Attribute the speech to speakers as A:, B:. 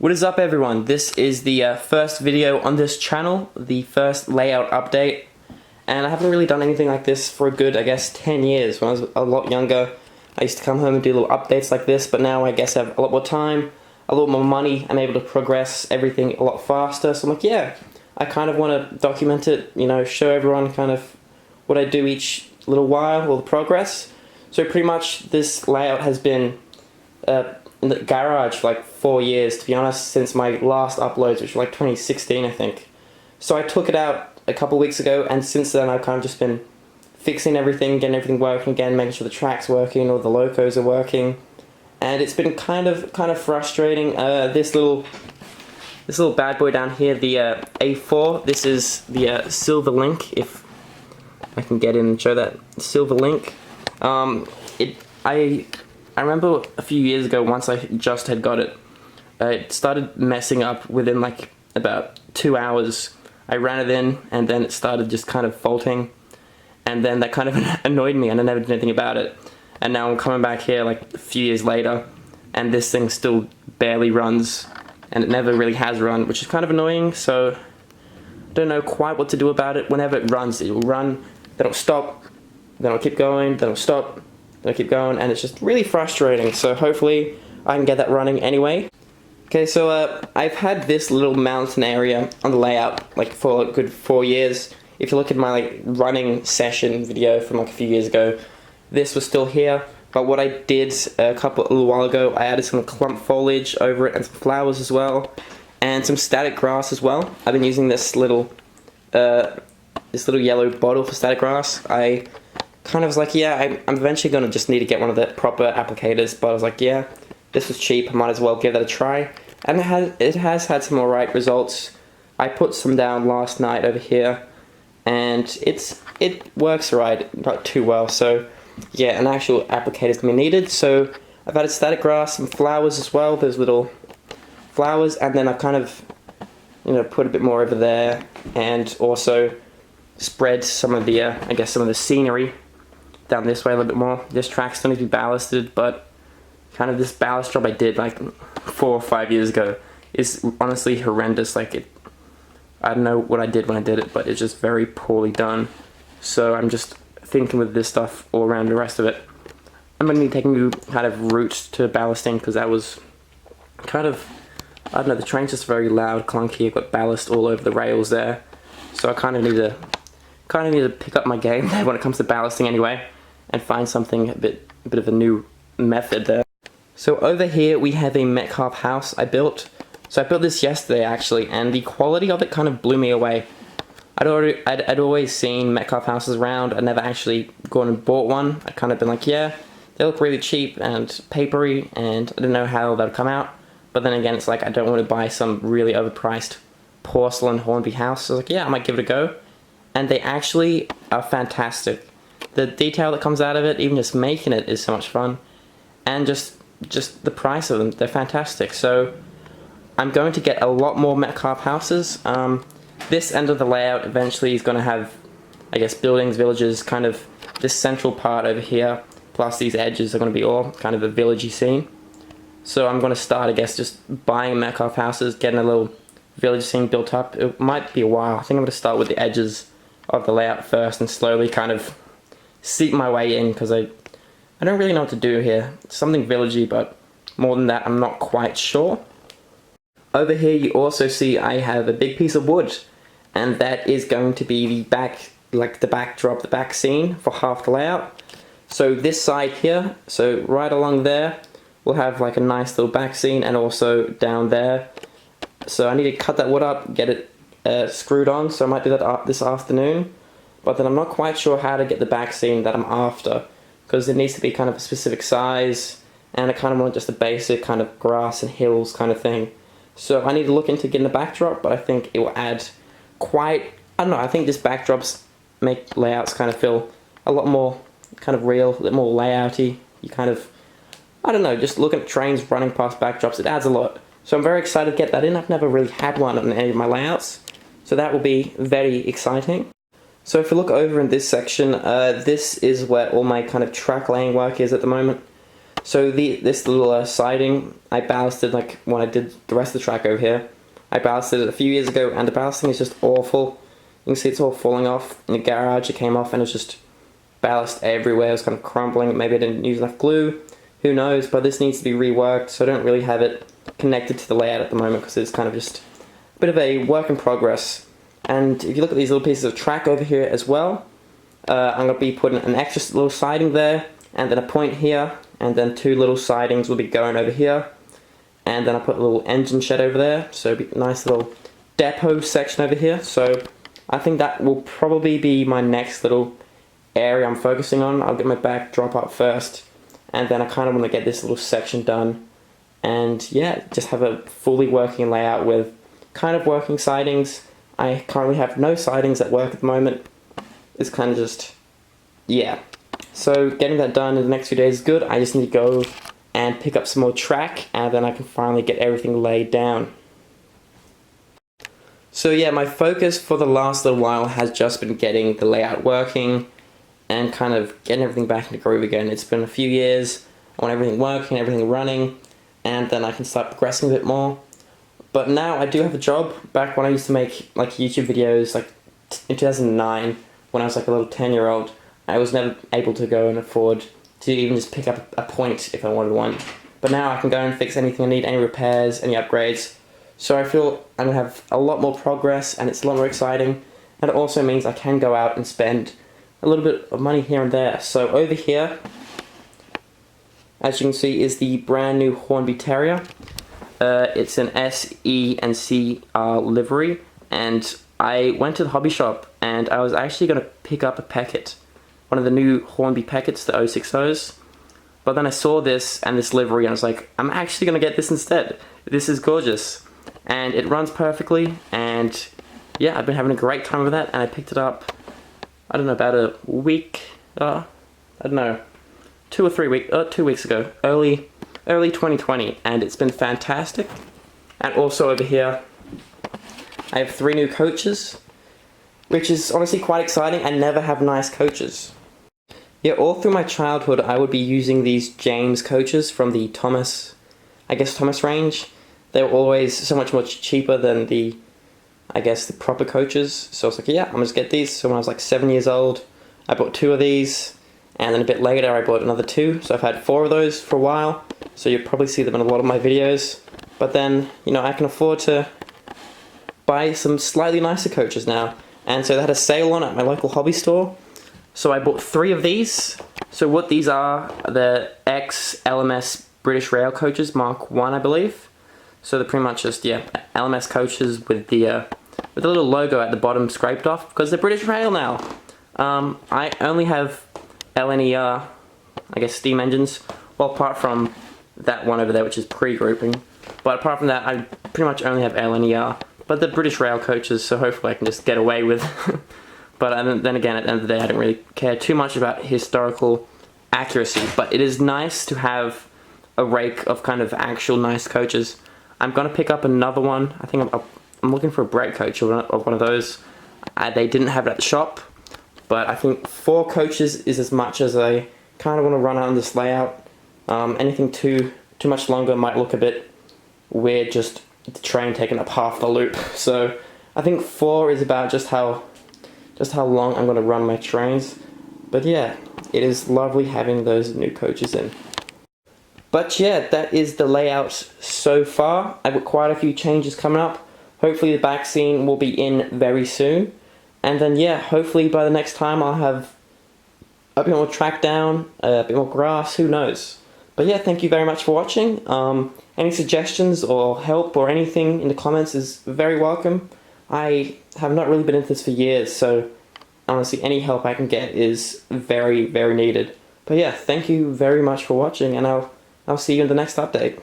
A: What is up, everyone? This is the first video on this channel, the first layout update, and I haven't really done anything like this for a good, I guess, 10 years. When I was a lot younger, I used to come home and do little updates like this, but now I guess I have a lot more time, a lot more money, I'm able to progress everything a lot faster, so I'm like, yeah, I kind of want to document it, you know, show everyone kind of what I do each little while, or the progress. So pretty much this layout has been in the garage for like 4 years, to be honest, since my last uploads, which were like 2016, I think. So I took it out a couple weeks ago, and since then I've kind of just been fixing everything, getting everything working again, making sure the track's working, or the locos are working, and it's been kind of frustrating. This little bad boy down here, the A4. This is the Silver Link. If I can get in and show that Silver Link. I remember a few years ago, once I just had got it, it started messing up within like about 2 hours. I ran it in, and then it started just kind of faulting, and then that kind of annoyed me, and I never did anything about it. And now I'm coming back here like a few years later, and this thing still barely runs, and it never really has run, which is kind of annoying. So I don't know quite what to do about it. Whenever it runs, it will run, then it'll stop, then it'll keep going, then it'll stop, then it'll keep going, and it's just really frustrating. So hopefully I can get that running anyway. Okay, so I've had this little mountain area on the layout like for a good 4 years. If you look at my like running session video from like a few years ago, this was still here. But what I did a little while ago, I added some clump foliage over it and some flowers as well, and some static grass as well. I've been using this little yellow bottle for static grass. I kind of was like, yeah, I'm eventually gonna just need to get one of the proper applicators, but I was like, yeah, this was cheap, I might as well give that a try. And it has had some alright results. I put some down last night over here, and it works right, not too well. So yeah, an actual applicator is gonna be needed. So I've added static grass and flowers as well. There's little flowers, and then I've kind of, you know, put a bit more over there, and also spread some of the I guess some of the scenery down this way a little bit more. This track still needs to be ballasted, but kind of this ballast job I did like 4 or 5 years ago is honestly horrendous. Like I don't know what I did when I did it, but it's just very poorly done. So I'm just thinking with this stuff all around the rest of it, I'm going to be taking new kind of route to ballasting, because that was kind of, I don't know, the train's just very loud, clunky. I've got ballast all over the rails there, so I kind of need to pick up my game there when it comes to ballasting anyway, and find something a bit of a new method there. So over here we have a Metcalfe house I built. So I built this yesterday actually, and the quality of it kind of blew me away. I'd always seen Metcalfe houses around. I'd never actually gone and bought one. I'd kind of been like, yeah, they look really cheap and papery, and I didn't know how that would come out. But then again, it's like, I don't want to buy some really overpriced porcelain Hornby house. So I was like, yeah, I might give it a go. And they actually are fantastic. The detail that comes out of it, even just making it, is so much fun. And just the price of them, they're fantastic. So I'm going to get a lot more Metcalfe houses. This end of the layout eventually is going to have, I guess, buildings, villages, kind of this central part over here, plus these edges are going to be all kind of a villagey scene. So I'm going to start, I guess, just buying Metcalfe houses, getting a little village scene built up. It might be a while. I think I'm going to start with the edges of the layout first and slowly kind of seep my way in, because I don't really know what to do here. Something villagey, but more than that I'm not quite sure. Over here you also see I have a big piece of wood, and that is going to be the backdrop, the back scene for half the layout. So this side here, so right along there, we'll have like a nice little back scene, and also down there. So I need to cut that wood up, get it screwed on, so I might do that this afternoon. But then I'm not quite sure how to get the back scene that I'm after, because it needs to be kind of a specific size, and I kind of want just a basic kind of grass and hills kind of thing. So I need to look into getting a backdrop, but I think it will add quite, I don't know, I think these backdrops make layouts kind of feel a lot more kind of real, a bit more layouty. You kind of, I don't know, just looking at trains running past backdrops, it adds a lot. So I'm very excited to get that in. I've never really had one on any of my layouts, so that will be very exciting. So if you look over in this section, this is where all my kind of track laying work is at the moment. So this little siding, I ballasted like when I did the rest of the track over here. I ballasted it a few years ago, and the ballasting is just awful. You can see it's all falling off. In the garage it came off and it was just ballast everywhere. It was kind of crumbling. Maybe I didn't use enough glue. Who knows? But this needs to be reworked, so I don't really have it connected to the layout at the moment because it's kind of just a bit of a work in progress. And if you look at these little pieces of track over here as well, I'm going to be putting an extra little siding there, and then a point here, and then 2 little sidings will be going over here. And then I put a little engine shed over there, so it'll be a nice little depot section over here. So I think that will probably be my next little area I'm focusing on. I'll get my backdrop up first, and then I kind of want to get this little section done. And yeah, just have a fully working layout with kind of working sidings. I currently have no sidings that work at the moment. It's kind of just, yeah. So getting that done in the next few days is good. I just need to go and pick up some more track, and then I can finally get everything laid down. So yeah, my focus for the last little while has just been getting the layout working and kind of getting everything back into groove again. It's been a few years. I want everything working, everything running, and then I can start progressing a bit more. But now I do have a job. Back when I used to make like YouTube videos, like in 2009, when I was like a little 10-year-old, I was never able to go and afford to even just pick up a point if I wanted one. But now I can go and fix anything I need, any repairs, any upgrades. So I feel I'm going to have a lot more progress, and it's a lot more exciting. And it also means I can go out and spend a little bit of money here and there. So over here, as you can see, is the brand new Hornby Terrier. It's an S, E, and C livery, and I went to the hobby shop and I was actually going to pick up a Peckett, one of the new Hornby Pecketts, the 060s, but then I saw this and this livery and I was like, I'm actually going to get this instead. This is gorgeous, and it runs perfectly, and yeah, I've been having a great time with that, and I picked it up, I don't know, about a week, I don't know, 2 weeks ago, early 2020, and it's been fantastic. And also over here, I have 3 new coaches, which is honestly quite exciting. I never have nice coaches. Yeah, all through my childhood, I would be using these James coaches from the Thomas range. They were always so much cheaper than the proper coaches. So I was like, yeah, I'm gonna just get these. So when I was like 7 years old, I bought 2 of these. And then a bit later I bought another 2, so I've had 4 of those for a while, so you'll probably see them in a lot of my videos. But then, you know, I can afford to buy some slightly nicer coaches now, and so they had a sale on at my local hobby store, so I bought 3 of these. So what these are the ex-LMS British Rail coaches, Mark 1 I believe. So they're pretty much just, yeah, LMS coaches with the little logo at the bottom scraped off, because they're British Rail now. I only have LNER, I guess, steam engines, well, apart from that one over there, which is pre-grouping. But apart from that, I pretty much only have LNER. But the British Rail coaches, so hopefully I can just get away with. But then again, at the end of the day, I don't really care too much about historical accuracy. But it is nice to have a rake of kind of actual nice coaches. I'm going to pick up another one. I think I'm looking for a brake coach of one of those. They didn't have it at the shop. But I think 4 coaches is as much as I kind of want to run out on this layout. Anything too much longer might look a bit weird, just the train taking up half the loop. So I think 4 is about just how long I'm going to run my trains. But yeah, it is lovely having those new coaches in. But yeah, that is the layout so far. I've got quite a few changes coming up. Hopefully the back scene will be in very soon. And then yeah, hopefully by the next time I'll have a bit more track down, a bit more grass, who knows. But yeah, thank you very much for watching. Any suggestions or help or anything in the comments is very welcome. I have not really been into this for years, so honestly any help I can get is very, very needed. But yeah, thank you very much for watching, and I'll see you in the next update.